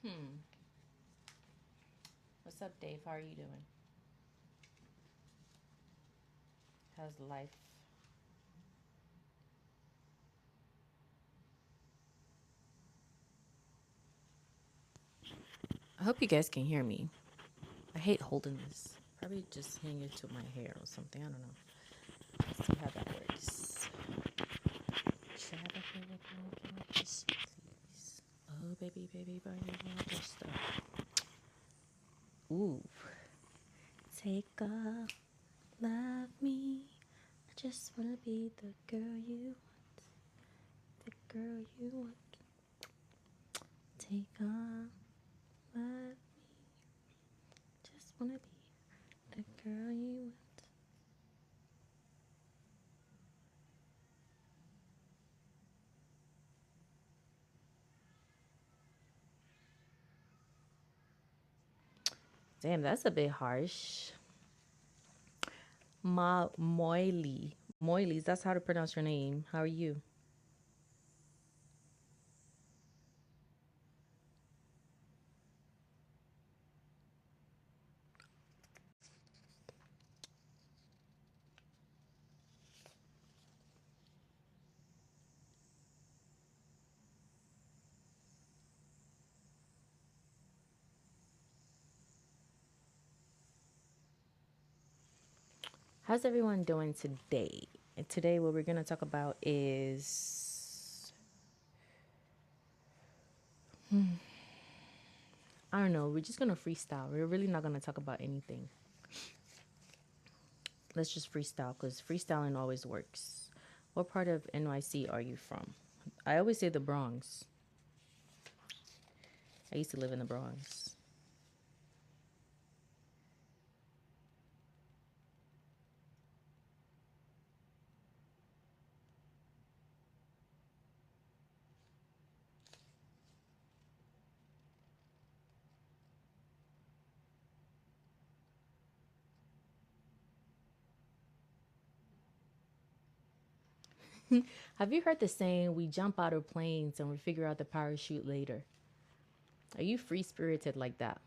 Hmm. What's up, Dave? How are you doing? How's life? I hope you guys can hear me. I hate holding this. Probably just hang it to my hair or something. I don't know. Let's see how that works. Chat up here with me, can you just please? Oh, baby, baby, baby, just stuff. Ooh. Take off, love me. I just wanna be the girl you want. The girl you want. Take off, love. Just wanna be the girl you want. Damn, that's a bit harsh. Moilies, that's how to pronounce your name. How are you? How's everyone doing today? And today, what we're going to talk about is I don't know. We're just going to freestyle. We're really not going to talk about anything. Let's just freestyle because freestyling always works. What part of NYC are you from? I always say the Bronx. I used to live in the Bronx. Have you heard the saying, we jump out of planes and we figure out the parachute later? Are you free spirited like that?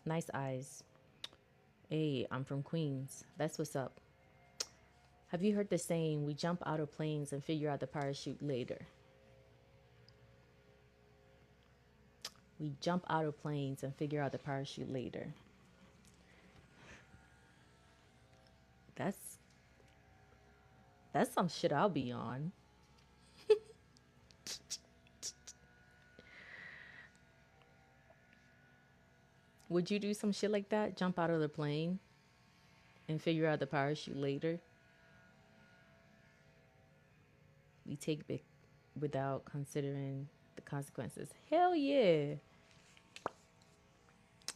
Nice eyes. Hey, I'm from Queens. That's what's up. Have you heard the saying, we jump out of planes and figure out the parachute later? We jump out of planes and figure out the parachute later. That's that's some shit I'll be on. Would you do some shit like that? Jump out of the plane and figure out the parachute later? We take big without considering the consequences. Hell yeah.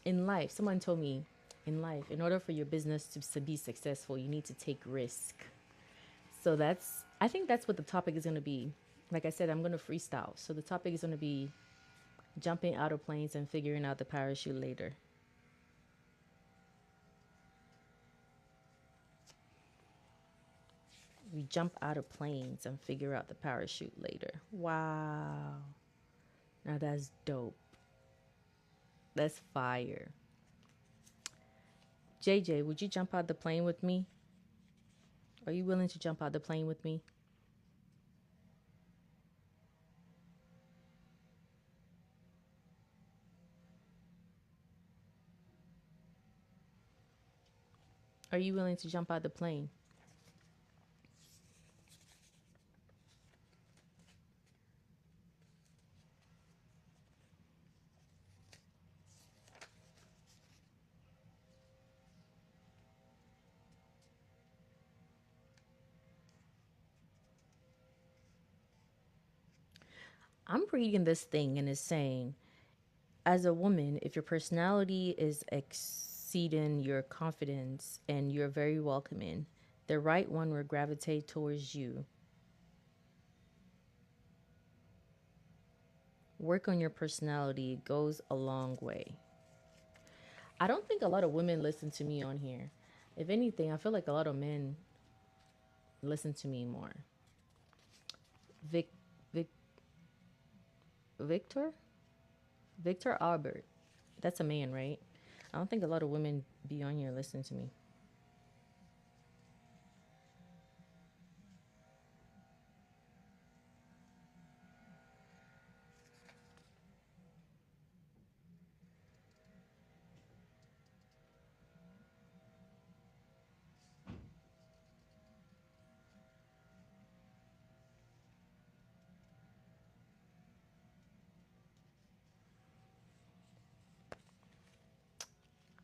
In life, someone told me in life, in order for your business to be successful, you need to take risk. So I think that's what the topic is going to be. Like I said, I'm going to freestyle. So the topic is going to be jumping out of planes and figuring out the parachute later. We jump out of planes and figure out the parachute later. Wow. Now that's dope. That's fire. JJ, would you jump out the plane with me? Are you willing to jump out the plane with me? Are you willing to jump out the plane? I'm reading this thing and it's saying, as a woman, if your personality is exceeding your confidence and you're very welcoming, the right one will gravitate towards you. Work on your personality, it goes a long way. I don't think a lot of women listen to me on here. If anything, I feel like a lot of men listen to me more. Vic, Vic, Victor? Victor Albert. That's a man, right? I don't think a lot of women be on here listening to me.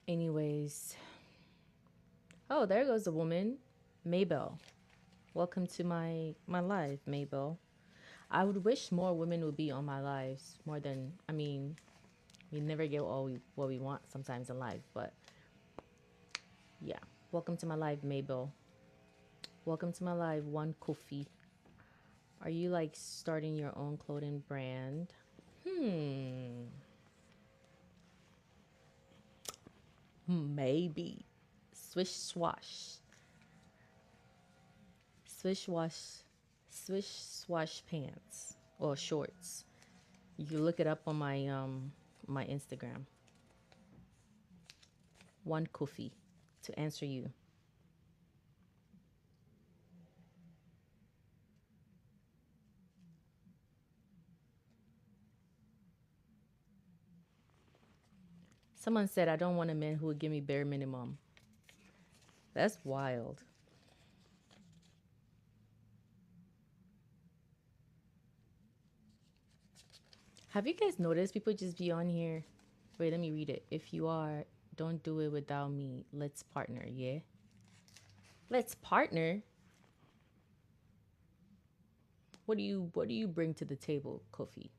Anyways, oh, there goes a woman, Maybell. Welcome to my live, Maybell. I would wish more women would be on my lives more than I mean, we never get what we want sometimes in life, but yeah. Welcome to my live, Maybell. Welcome to my live, One Kofi. Are you like starting your own clothing brand? Hmm, maybe. Swish swash, swish wash, swish swash pants or shorts. You can look it up on my Instagram. One Kofi to answer you. Someone said I don't want a man who would give me bare minimum. That's wild. Have you guys noticed people just be on here? Wait, let me read it. If you are, don't do it without me. Let's partner, yeah? Let's partner. What do you bring to the table, Kofi?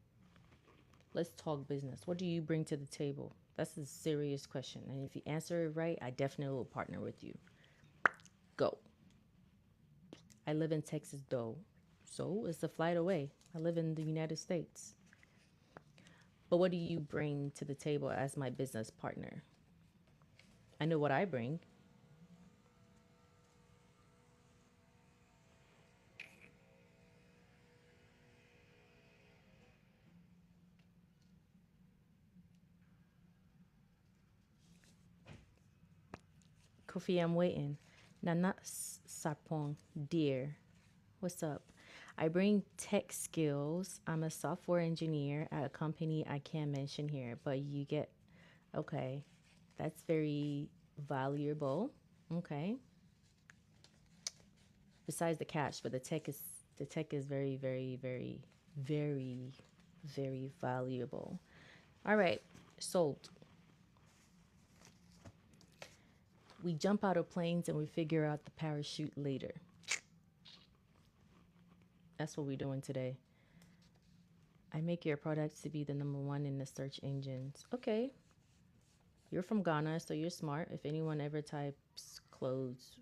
Let's talk business. What do you bring to the table? That's a serious question. And if you answer it right, I definitely will partner with you. Go. I live in Texas though. So it's a flight away. I live in the United States. But what do you bring to the table as my business partner? I know what I bring. Kofi, I'm waiting. Nana Sarpong, dear. What's up? I bring tech skills. I'm a software engineer at a company I can't mention here, but you get okay. That's very valuable. Okay. Besides the cash, but the tech is very, very, very, very, very valuable. All right. Sold. We jump out of planes and we figure out the parachute later. That's what we're doing today. I make your products to be the number one in the search engines. Okay. You're from Ghana, so you're smart. If anyone ever types clothes,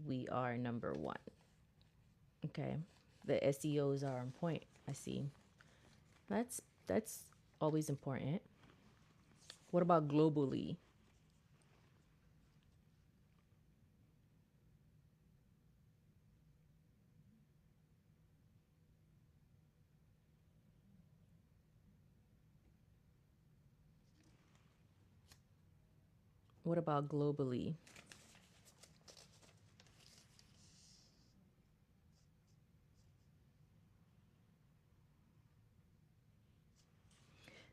we are number one. Okay. The SEOs are on point. I see. That's always important. What about globally? What about globally?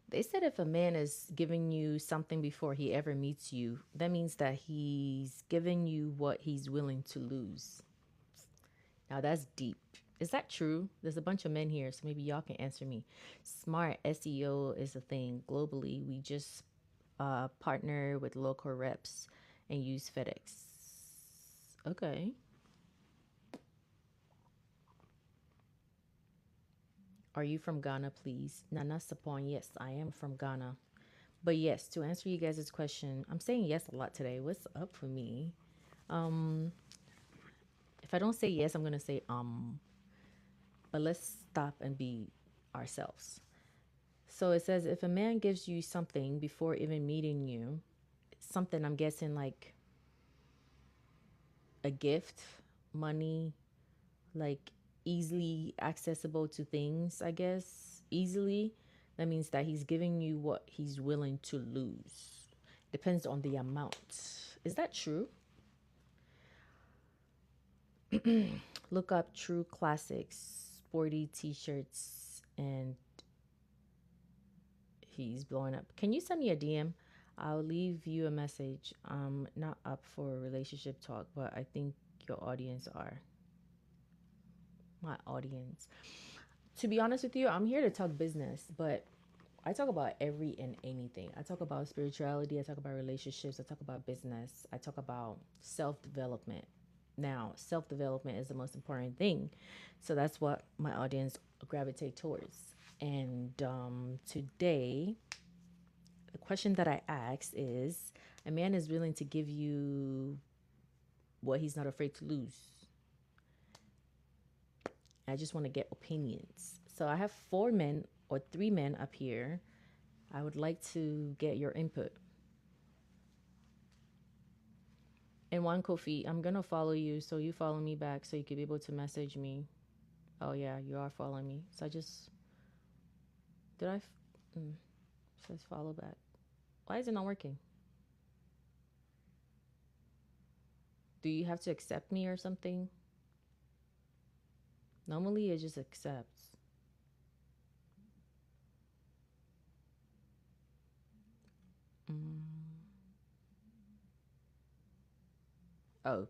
They said if a man is giving you something before he ever meets you, that means that he's giving you what he's willing to lose. Now that's deep. Is that true? There's a bunch of men here, so maybe y'all can answer me. Smart SEO is a thing globally. We just partner with local reps and use FedEx. Okay. Are you from Ghana, please? Nana Sapon, yes, I am from Ghana. But yes, to answer you guys' question, I'm saying yes a lot today. What's up for me? Um, if I don't say yes, I'm gonna say but let's stop and be ourselves. So it says if a man gives you something before even meeting you, something I'm guessing like a gift, money, like easily accessible to things, I guess, easily. That means that he's giving you what he's willing to lose. Depends on the amount. Is that true? Look up True Classics, sporty t shirts, and he's blowing up. Can you send me a DM? I'll leave you a message. I'm not up for relationship talk, but I think your audience are. My audience. To be honest with you, I'm here to talk business, but I talk about every and anything. I talk about spirituality, I talk about relationships, I talk about business, I talk about self development. Now, self development is the most important thing. So that's what my audience gravitate towards. And today, the question that I asked is, a man is willing to give you what he's not afraid to lose. I just want to get opinions. So I have four men or three men up here. I would like to get your input. And one, Kofi, I'm gonna follow you, so you follow me back, so you can be able to message me. Oh yeah, you are following me. So I just did I? Says follow back. Why is it not working? Do you have to accept me or something? Normally it just accepts. Oh,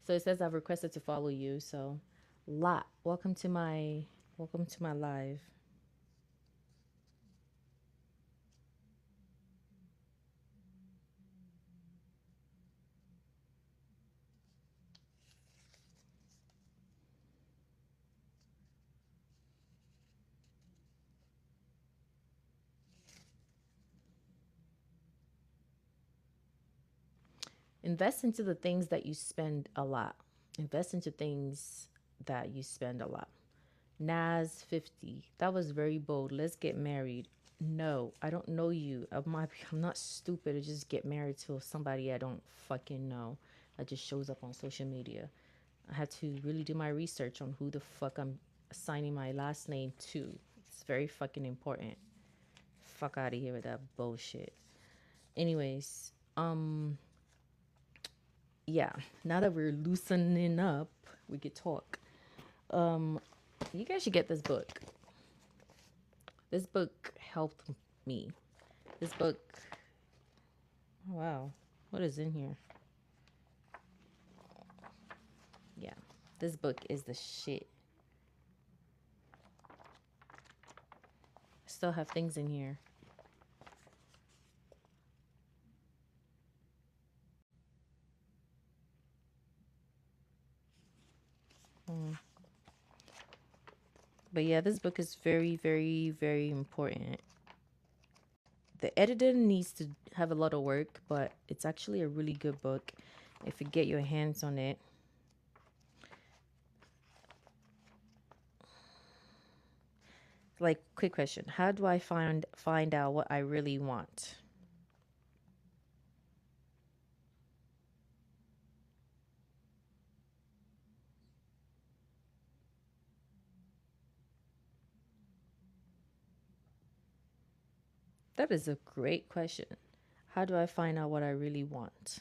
so it says I've requested to follow you. So, lot. Welcome to my live. Invest into the things that you spend a lot. Invest into things that you spend a lot. Nas 50. That was very bold. Let's get married. No, I don't know you. I'm not stupid to just get married to somebody I don't fucking know that just shows up on social media. I had to really do my research on who the fuck I'm assigning my last name to. It's very fucking important. Fuck out of here with that bullshit. Anyways, yeah, now that we're loosening up, we could talk. Um, you guys should get this book. This book helped me. This book, oh, wow, what is in here? Yeah, this book is the shit. I still have things in here. But yeah, this book is very, very, very important. The editor needs to have a lot of work, but it's actually a really good book if you get your hands on it. Like, quick question: how do I find out what I really want? That is a great question. How do I find out what I really want?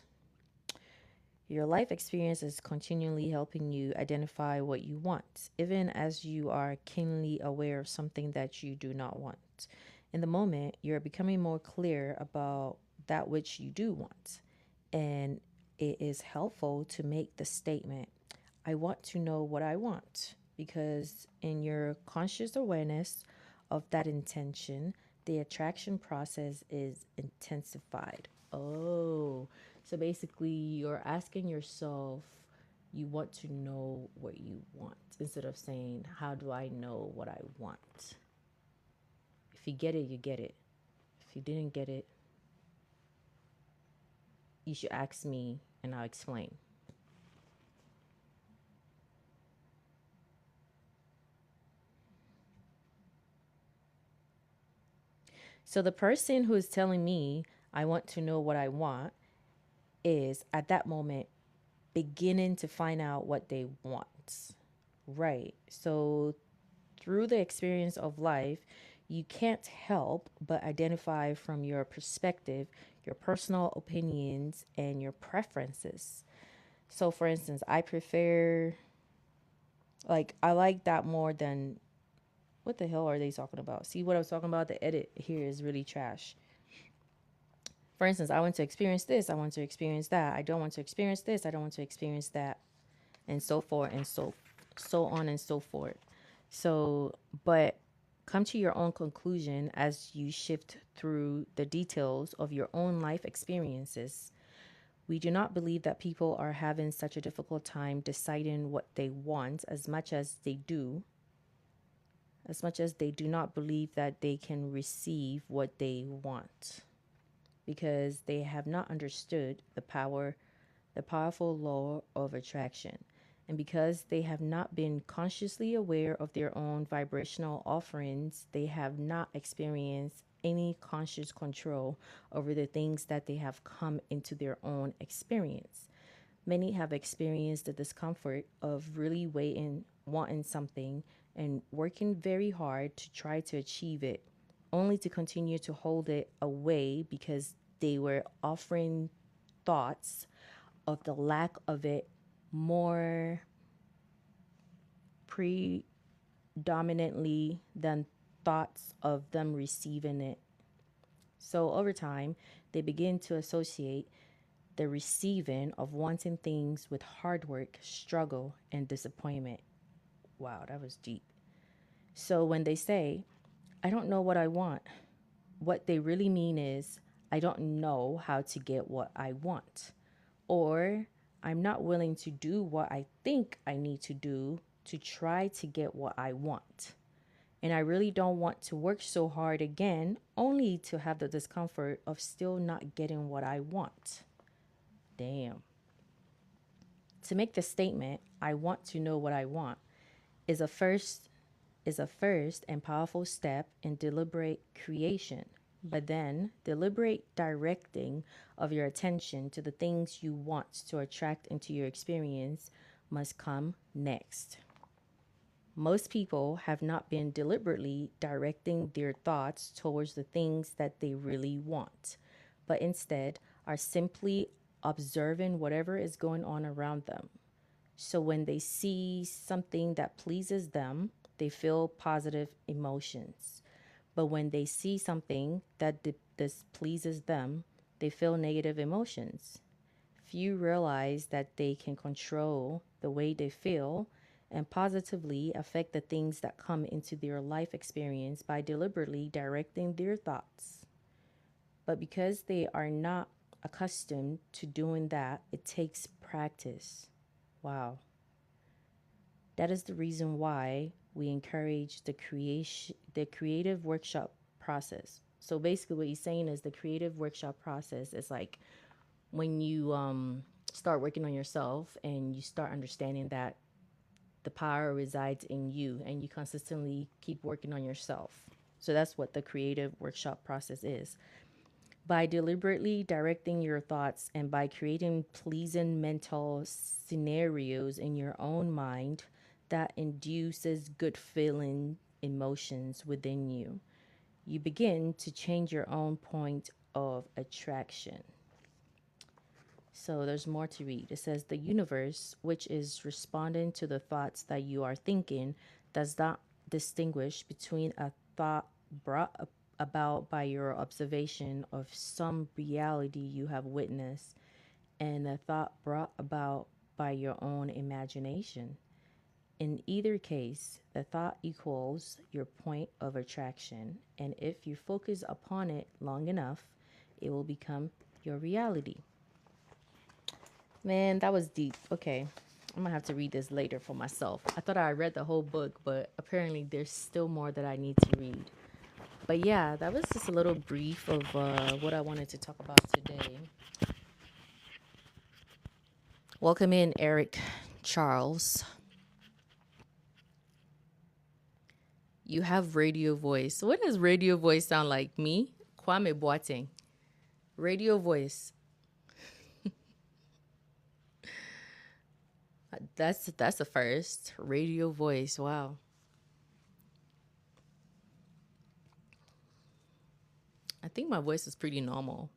Your life experience is continually helping you identify what you want, even as you are keenly aware of something that you do not want. In the moment, you're becoming more clear about that which you do want. And it is helpful to make the statement, I want to know what I want, because in your conscious awareness of that intention, the attraction process is intensified. Oh, so basically, you're asking yourself, you want to know what you want instead of saying, how do I know what I want? If you get it, you get it. If you didn't get it, you should ask me and I'll explain. So the person who is telling me, I want to know what I want, is at that moment beginning to find out what they want. Right. So through the experience of life, You can't help but identify from your perspective, your personal opinions, and your preferences. So, for instance, I like that more than what the hell are they talking about? See what I was talking about? The edit here is really trash. For instance, I want to experience this, I want to experience that. I don't want to experience this, I don't want to experience that, and so forth and so on and so forth. So, but come to your own conclusion as you shift through the details of your own life experiences. We do not believe that people are having such a difficult time deciding what they want as much as they do not believe that they can receive what they want, because they have not understood the powerful law of attraction. And because they have not been consciously aware of their own vibrational offerings, they have not experienced any conscious control over the things that they have come into their own experience. Many have experienced the discomfort of really wanting something, and working very hard to try to achieve it, only to continue to hold it away because they were offering thoughts of the lack of it more predominantly than thoughts of them receiving it. So over time, they begin to associate the receiving of wanting things with hard work, struggle, and disappointment. Wow, that was deep. So when they say, I don't know what I want, what they really mean is, I don't know how to get what I want. Or, I'm not willing to do what I think I need to do to try to get what I want. And I really don't want to work so hard again, only to have the discomfort of still not getting what I want. Damn. To make the statement, I want to know what I want, is a first and powerful step in deliberate creation. But then, deliberate directing of your attention to the things you want to attract into your experience must come next. Most people have not been deliberately directing their thoughts towards the things that they really want, but instead are simply observing whatever is going on around them. So when they see something that pleases them, they feel positive emotions. But when they see something that displeases them, they feel negative emotions. Few realize that they can control the way they feel and positively affect the things that come into their life experience by deliberately directing their thoughts. But because they are not accustomed to doing that, it takes practice. Wow. That is the reason why we encourage the creative workshop process. So basically what he's saying is the creative workshop process is like when you start working on yourself and you start understanding that the power resides in you and you consistently keep working on yourself. So that's what the creative workshop process is. By deliberately directing your thoughts and by creating pleasing mental scenarios in your own mind that induces good feeling emotions within you, you begin to change your own point of attraction. So there's more to read. It says the universe, which is responding to the thoughts that you are thinking, does not distinguish between a thought brought about by your observation of some reality you have witnessed and a thought brought about by your own imagination. In either case, the thought equals your point of attraction, and if you focus upon it long enough, it will become your reality. Man, that was deep. Okay. I'm gonna have to read this later for myself. I thought I read the whole book, but apparently there's still more that I need to read. But yeah, that was just a little brief of what I wanted to talk about today. Welcome in, Eric Charles. You have radio voice. What does radio voice sound like? Me? Kwame Boateng. Radio voice. That's a first. Radio voice. Wow. I think my voice is pretty normal.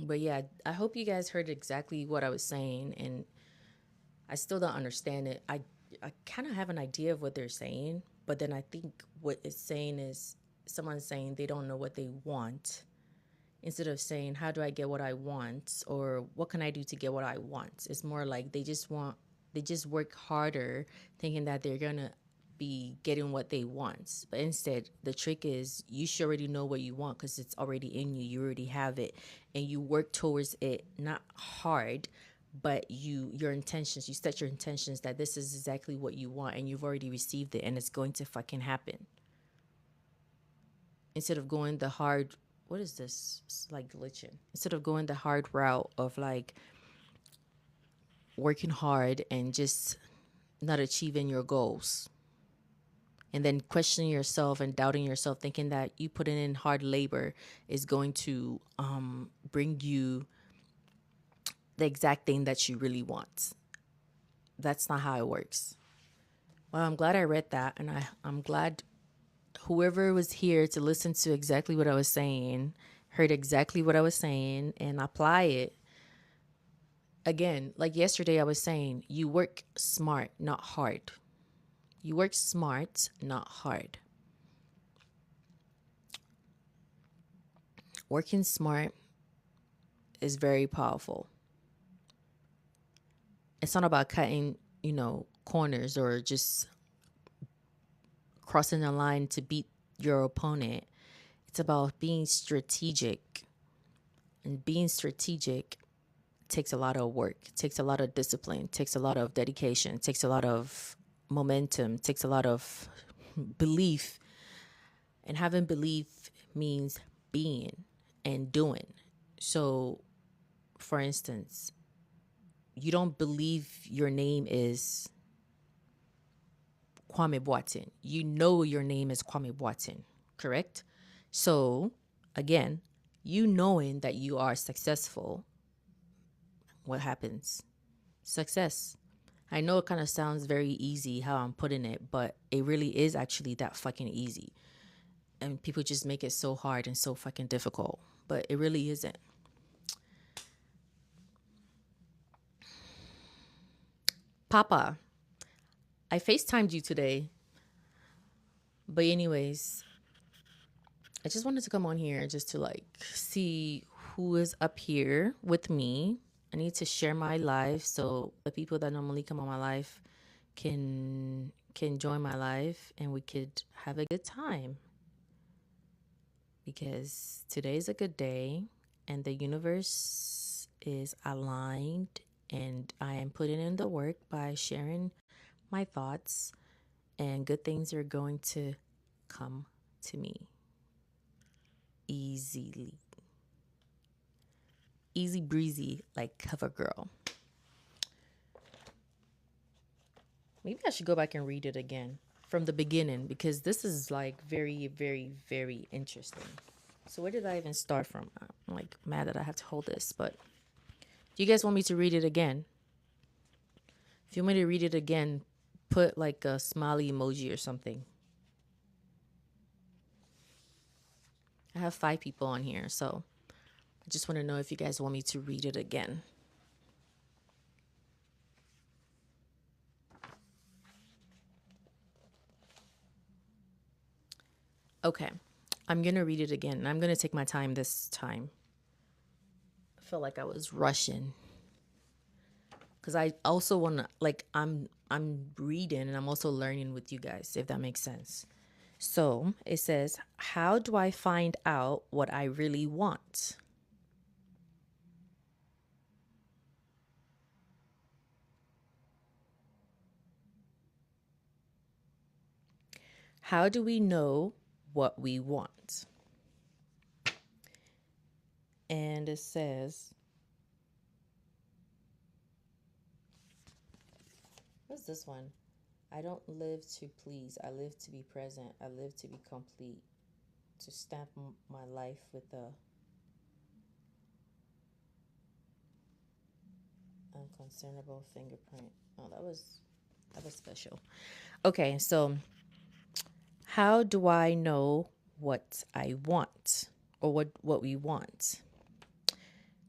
But yeah, I hope you guys heard exactly what I was saying, and I still don't understand it. I kind of have an idea of what they're saying, but then I think what it's saying is someone saying they don't know what they want instead of saying how do I get what I want or what can I do to get what I want. It's more like they just work harder thinking that they're going to be getting what they want. But instead, the trick is you should already know what you want because it's already in you. You already have it and you work towards it, not hard, but your intentions, you set your intentions that this is exactly what you want and you've already received it and it's going to fucking happen. Instead of going the hard, what is this? It's like glitching. Instead of going the hard route of like working hard and just not achieving your goals. And then questioning yourself and doubting yourself, thinking that you putting in hard labor is going to bring you the exact thing that you really want. That's not how it works. Well, I'm glad I read that. And I'm glad whoever was here to listen to exactly what I was saying heard exactly what I was saying and apply it. Again, like yesterday, I was saying, you work smart, not hard. You work smart, not hard. Working smart is very powerful. It's not about cutting, corners or just crossing the line to beat your opponent. It's about being strategic. And being strategic takes a lot of work, takes a lot of discipline, takes a lot of dedication, takes a lot of momentum, takes a lot of belief. And having belief means being and doing. So, for instance, you don't believe your name is Kwame Boateng. You know your name is Kwame Boateng, correct? So, again, you knowing that you are successful, what happens? Success. I know it kind of sounds very easy how I'm putting it, but it really is actually that fucking easy. And people just make it so hard and so fucking difficult, but it really isn't. Papa, I FaceTimed you today. But anyways, I just wanted to come on here just to like see who is up here with me. I need to share my life so the people that normally come on my life can join my life and we could have a good time. Because today's a good day and the universe is aligned and I am putting in the work by sharing my thoughts and good things are going to come to me easily. Easy breezy like CoverGirl. Maybe I should go back and read it again from the beginning because this is like very, very, very interesting. So where did I even start from? I'm like mad that I have to hold this, but do you guys want me to read it again? If you want me to read it again, put like a smiley emoji or something. I have 5 people on here, so I just want to know if you guys want me to read it again. Okay, I'm going to read it again. I'm going to take my time this time. I felt like I was rushing. Because I also want to, like, I'm reading and I'm also learning with you guys, if that makes sense. So it says, how do I find out what I really want? How do we know what we want? And it says, what's this one? I don't live to please. I live to be present. I live to be complete. To stamp my life with a unconcernable fingerprint. Oh, that was special. Okay, so How do I know what I want or what we want?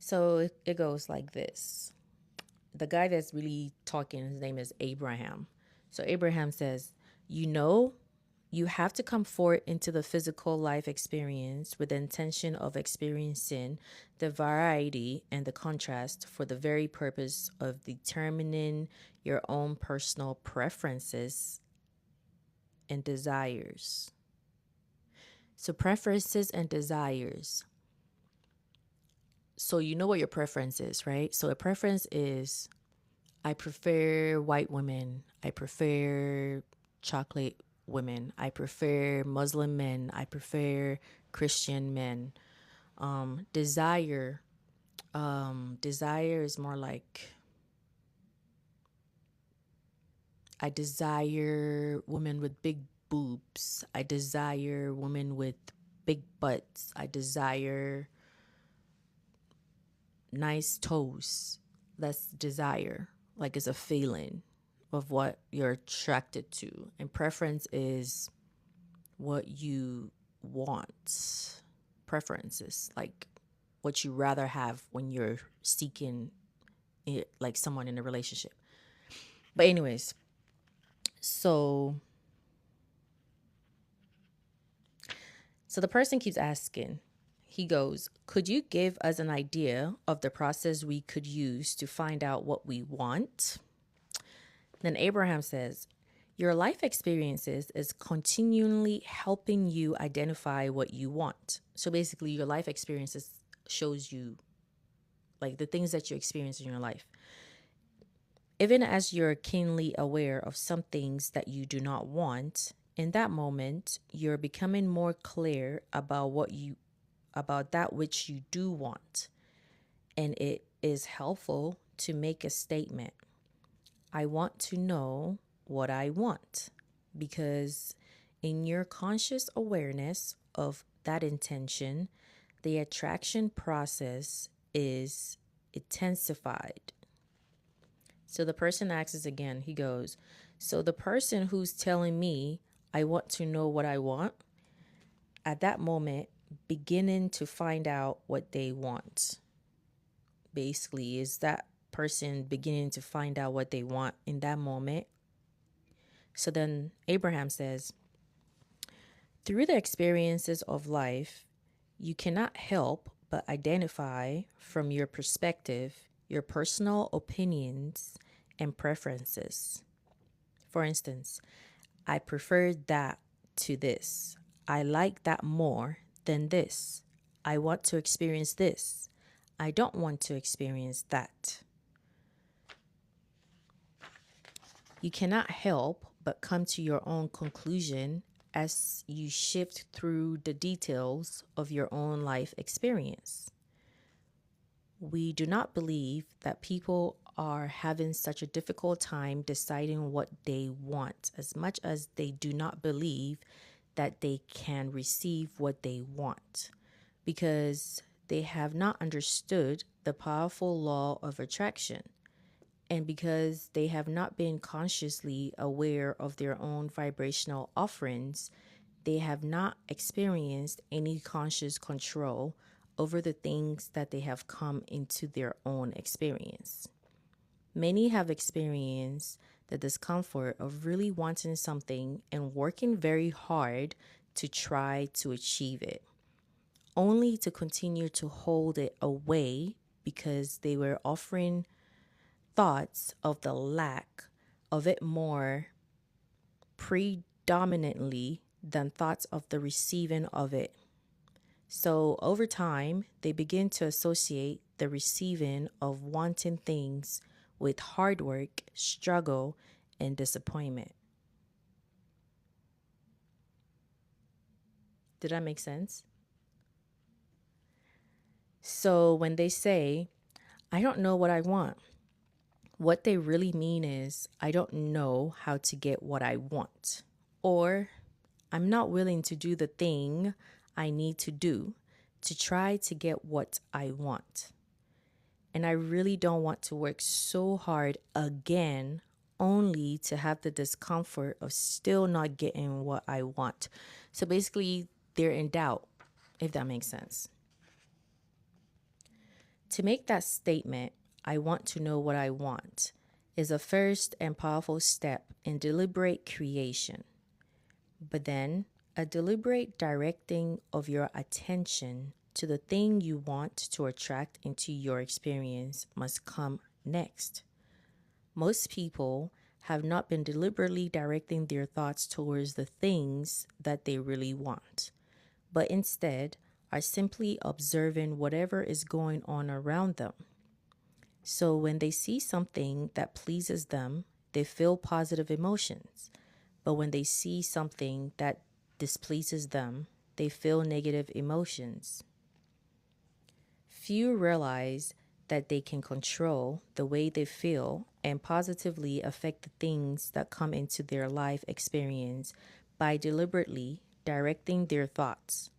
So it goes like this. The guy that's really talking, his name is Abraham. So Abraham says, you know, you have to come forward into the physical life experience with the intention of experiencing the variety and the contrast for the very purpose of determining your own personal preferences and desires. So, preferences and desires. So, you know what your preference is, right? So, a preference is I prefer white women. I prefer chocolate women. I prefer Muslim men. I prefer Christian men. Desire. Desire is more like I desire women with big boobs. I desire women with big butts. I desire nice toes. That's desire. Like it's a feeling of what you're attracted to. And preference is what you want. Preferences, like what you rather have when you're seeking it, like someone in a relationship. But anyways, so so the person keeps asking. He goes, "Could you give us an idea of the process we could use to find out what we want?" Then Abraham says, "Your life experiences is continually helping you identify what you want." So basically, your life experiences shows you like the things that you experience in your life. Even as you're keenly aware of some things that you do not want, in that moment, you're becoming more clear about that which you do want. And it is helpful to make a statement. I want to know what I want, because in your conscious awareness of that intention, the attraction process is intensified. So the person asks again, he goes, so the person who's telling me I want to know what I want, at that moment, beginning to find out what they want. Basically, is that person beginning to find out what they want in that moment. So then Abraham says, through the experiences of life, you cannot help but identify from your perspective your personal opinions and preferences. For instance, I prefer that to this. I like that more than this. I want to experience this. I don't want to experience that. You cannot help but come to your own conclusion as you shift through the details of your own life experience. We do not believe that people are having such a difficult time deciding what they want as much as they do not believe that they can receive what they want, because they have not understood the powerful law of attraction, and because they have not been consciously aware of their own vibrational offerings. They have not experienced any conscious control over the things that they have come into their own experience. Many have experienced the discomfort of really wanting something and working very hard to try to achieve it, only to continue to hold it away because they were offering thoughts of the lack of it more predominantly than thoughts of the receiving of it. So over time, they begin to associate the receiving of wanting things with hard work, struggle, and disappointment. Did that make sense? So when they say, I don't know what I want, what they really mean is, I don't know how to get what I want. Or, I'm not willing to do the thing I need to do to try to get what I want. And I really don't want to work so hard again only to have the discomfort of still not getting what I want. So basically, they're in doubt, if that makes sense. To make that statement, I want to know what I want, is a first and powerful step in deliberate creation. But then, a deliberate directing of your attention to the thing you want to attract into your experience must come next. Most people have not been deliberately directing their thoughts towards the things that they really want, but instead are simply observing whatever is going on around them. So when they see something that pleases them, they feel positive emotions. But when they see something that displeases them, they feel negative emotions. Few realize that they can control the way they feel and positively affect the things that come into their life experience by deliberately directing their thoughts.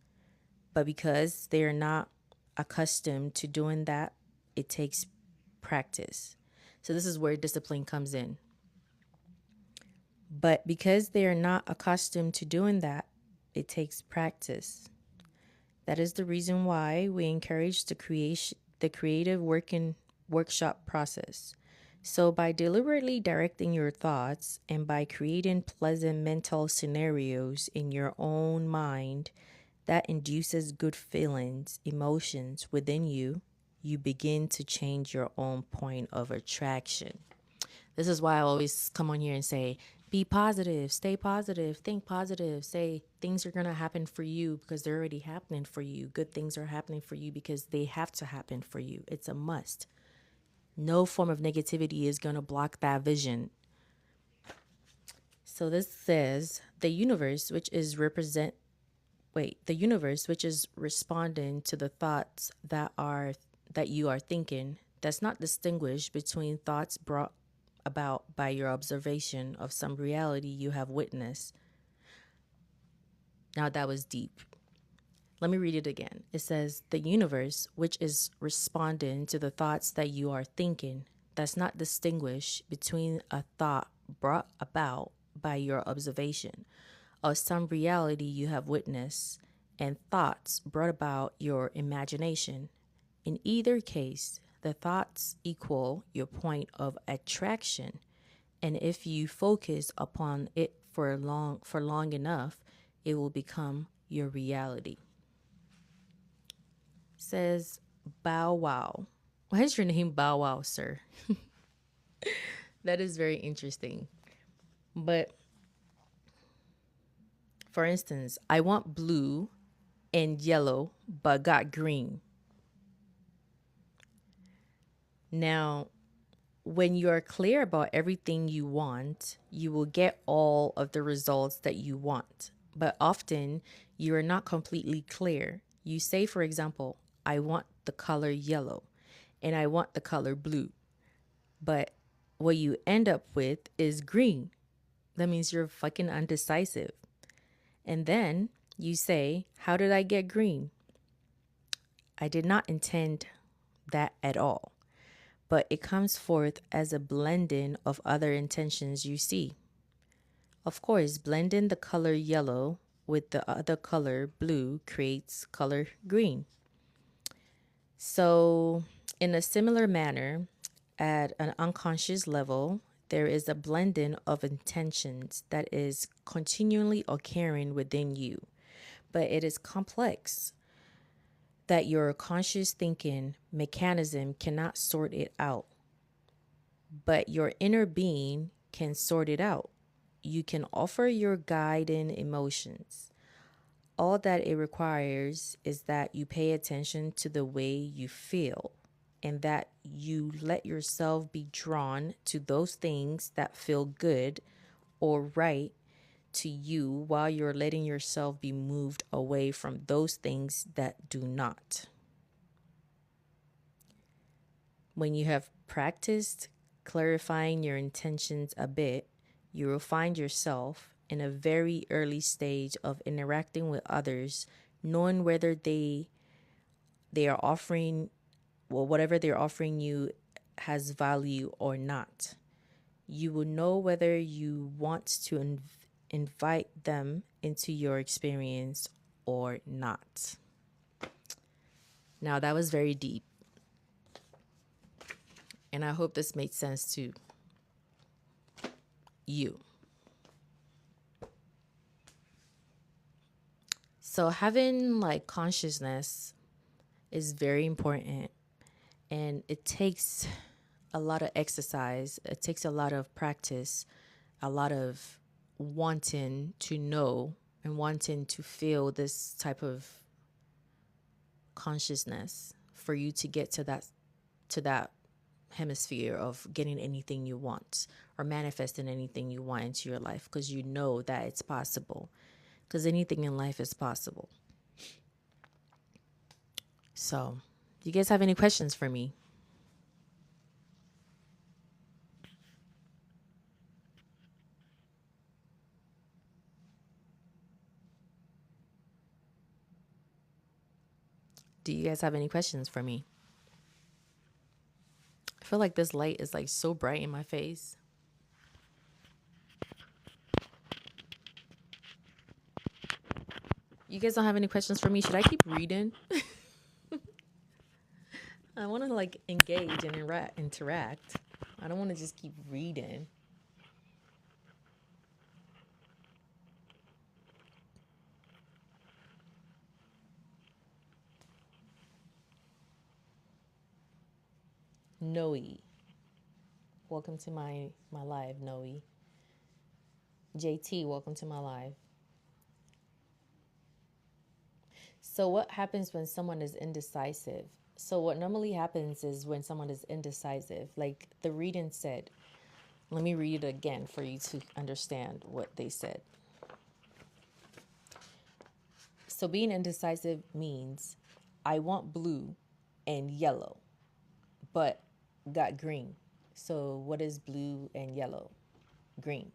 But because they are not accustomed to doing that, it takes practice. So, this is where discipline comes in. But because they are not accustomed to doing that, it takes practice. That is the reason why we encourage the creative working workshop process. So by deliberately directing your thoughts and by creating pleasant mental scenarios in your own mind that induces good feelings, emotions within you, you begin to change your own point of attraction. This is why I always come on here and say, be positive, stay positive, think positive, say things are going to happen for you because they're already happening for you. Good things are happening for you because they have to happen for you. It's a must. No form of negativity is going to block that vision. So this says the universe which is responding to the thoughts that you are thinking, does not distinguish between thoughts brought about by your observation of some reality you have witnessed. Now that was deep. Let me read it again. It says, the universe, which is responding to the thoughts that you are thinking, does not distinguish between a thought brought about by your observation of some reality you have witnessed and thoughts brought about your imagination. In either case, the thoughts equal your point of attraction, and if you focus upon it for long enough, it will become your reality. Says Bow Wow. Why is your name Bow Wow, sir? That is very interesting. But for instance, I want blue and yellow, but got green. Now, when you are clear about everything you want, you will get all of the results that you want. But often you are not completely clear. You say, for example, I want the color yellow and I want the color blue. But what you end up with is green. That means you're fucking undecisive. And then you say, how did I get green? I did not intend that at all. But it comes forth as a blending of other intentions you see. Of course, blending the color yellow with the other color blue creates color green. So, in a similar manner, at an unconscious level, there is a blending of intentions that is continually occurring within you, but it is complex that your conscious thinking mechanism cannot sort it out. But your inner being can sort it out. You can offer your guiding emotions. All that it requires is that you pay attention to the way you feel and that you let yourself be drawn to those things that feel good or right to you while you're letting yourself be moved away from those things that do not. When you have practiced clarifying your intentions a bit, you will find yourself in a very early stage of interacting with others, knowing whether they are offering, well, whatever they're offering you has value or not. You will know whether you want to invite them into your experience or not. Now, that was very deep, and I hope this made sense to you. So, having like consciousness is very important, and it takes a lot of exercise, it takes a lot of practice, a lot of wanting to know and wanting to feel this type of consciousness for you to get to that hemisphere of getting anything you want or manifesting anything you want into your life, because you know that it's possible, because anything in life is possible. So, do you guys have any questions for me? Do you guys have any questions for me? I feel like this light is like so bright in my face. You guys don't have any questions for me? Should I keep reading? I want to like engage and interact. I don't want to just keep reading. Noe, welcome to my live. Noe, JT, welcome to my live. So, what happens when someone is indecisive? So, what normally happens is when someone is indecisive, like the reading said, let me read it again for you to understand what they said. So, being indecisive means I want blue and yellow, but got green. So, what is blue and yellow? Green.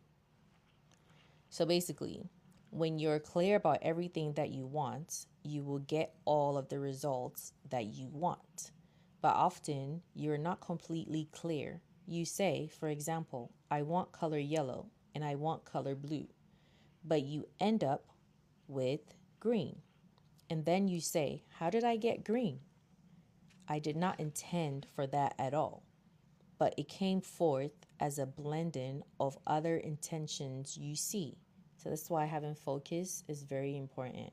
So, basically, when you're clear about everything that you want, you will get all of the results that you want. But often, you're not completely clear. You say, for example, I want color yellow and I want color blue, but you end up with green. And then you say, how did I get green? I did not intend for that at all, but it came forth as a blending of other intentions you see. So that's why having focus is very important.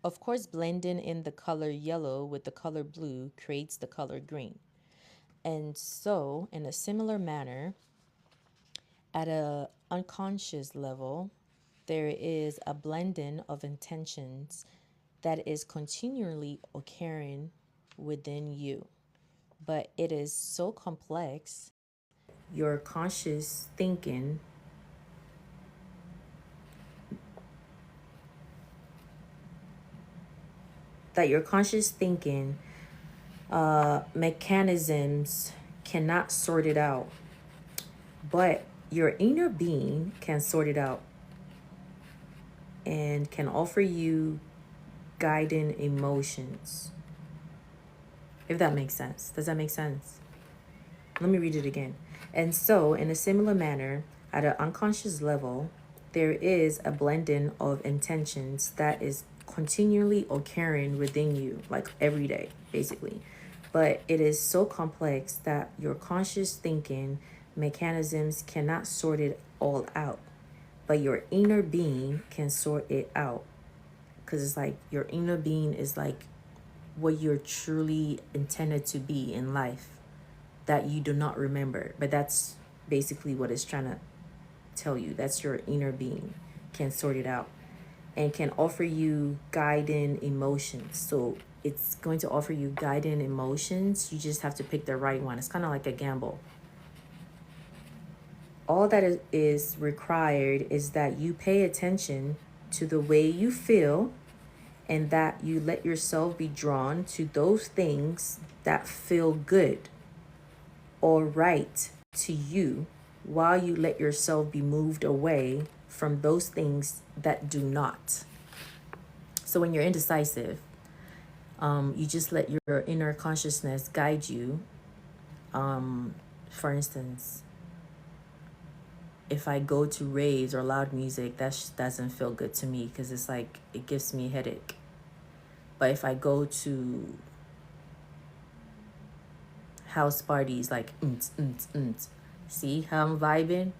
Of course, blending in the color yellow with the color blue creates the color green. And so, in a similar manner, at a unconscious level, there is a blending of intentions that is continually occurring within you. But it is so complex, your conscious thinking that your conscious thinking mechanisms cannot sort it out, but your inner being can sort it out and can offer you guiding emotions. If that makes sense. Does that make sense? Let me read it again. And so, in a similar manner, at an unconscious level, there is a blending of intentions that is continually occurring within you, like every day, basically. But it is so complex that your conscious thinking mechanisms cannot sort it all out. But your inner being can sort it out. Because it's like your inner being is like what you're truly intended to be in life that you do not remember. But that's basically what it's trying to tell you. That's your inner being can sort it out and can offer you guiding emotions. So it's going to offer you guiding emotions. You just have to pick the right one. It's kind of like a gamble. All that is required is that you pay attention to the way you feel and that you let yourself be drawn to those things that feel good or right to you, while you let yourself be moved away from those things that do not. So when you're indecisive, you just let your inner consciousness guide you. For instance, if I go to raves or loud music, that doesn't feel good to me because it's like it gives me a headache. But if I go to house parties like see how I'm vibing,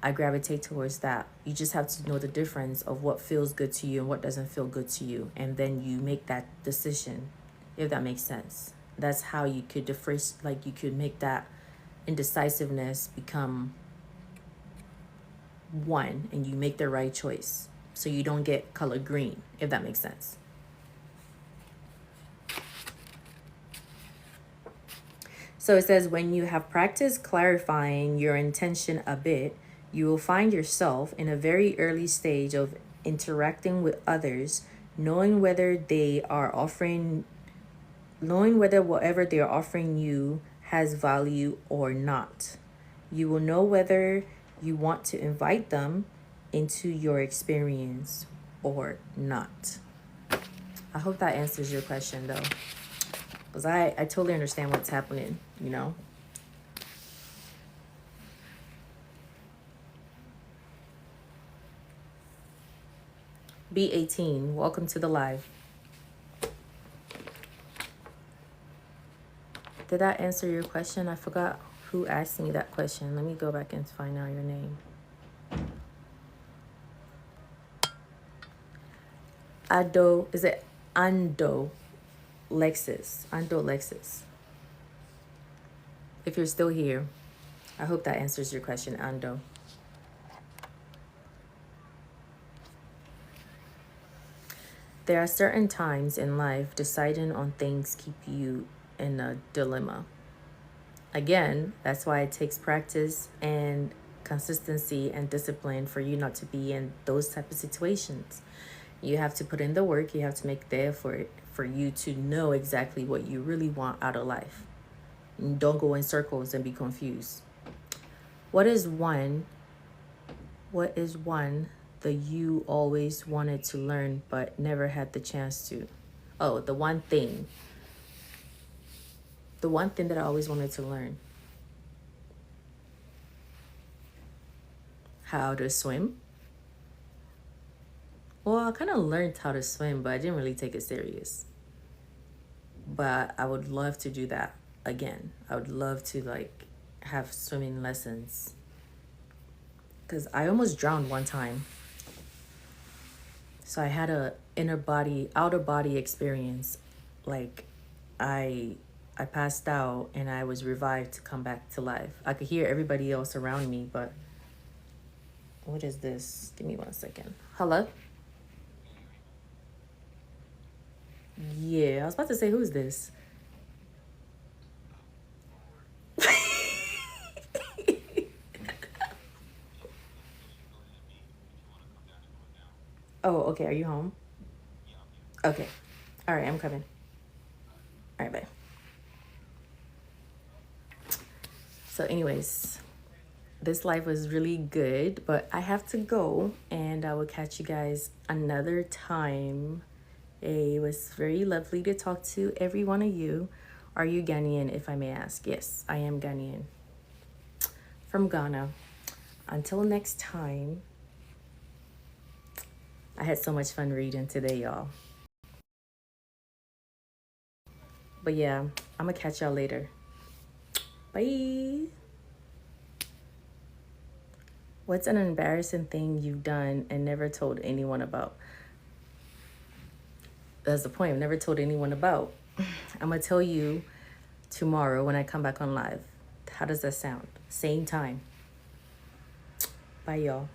I gravitate towards that. You just have to know the difference of what feels good to you and what doesn't feel good to you, and then you make that decision, if that makes sense. That's how you could you could make that indecisiveness become one, and you make the right choice so you don't get color green, if that makes sense. So it says, when you have practiced clarifying your intention a bit, you will find yourself in a very early stage of interacting with others, knowing whether whatever they are offering you has value or not. You will know whether you want to invite them into your experience or not. I hope that answers your question, though, because I totally understand what's happening, you know? B18, welcome to the live. Did that answer your question? I forgot who asked me that question. Let me go back and find out your name. Is it Ando Lexus? Ando Lexus. If you're still here, I hope that answers your question, Ando. There are certain times in life deciding on things keep you in a dilemma. Again, that's why it takes practice and consistency and discipline for you not to be in those type of situations. You have to put in the work. You have to make the effort for you to know exactly what you really want out of life. And don't go in circles and be confused. What is one that you always wanted to learn but never had the chance to? Oh, the one thing that I always wanted to learn. How to swim. Well, I kind of learned how to swim, but I didn't really take it serious. But I would love to do that again. I would love to have swimming lessons, because I almost drowned one time. So I had a outer body experience. Like I passed out and I was revived to come back to life. I could hear everybody else around me, but what is this? Give me 1 second. Hello? Yeah, I was about to say, who's this? Oh, okay. Are you home? Okay. All right, I'm coming. All right, bye. So anyways, this live was really good, but I have to go, and I will catch you guys another time. It was very lovely to talk to every one of you. Are you Ghanaian, if I may ask? Yes, I am Ghanaian. From Ghana. Until next time. I had so much fun reading today, y'all. But yeah, I'm gonna catch y'all later. Bye. What's an embarrassing thing you've done and never told anyone about? That's the point. I've never told anyone about. I'm gonna tell you tomorrow when I come back on live. How does that sound? Same time. Bye, y'all.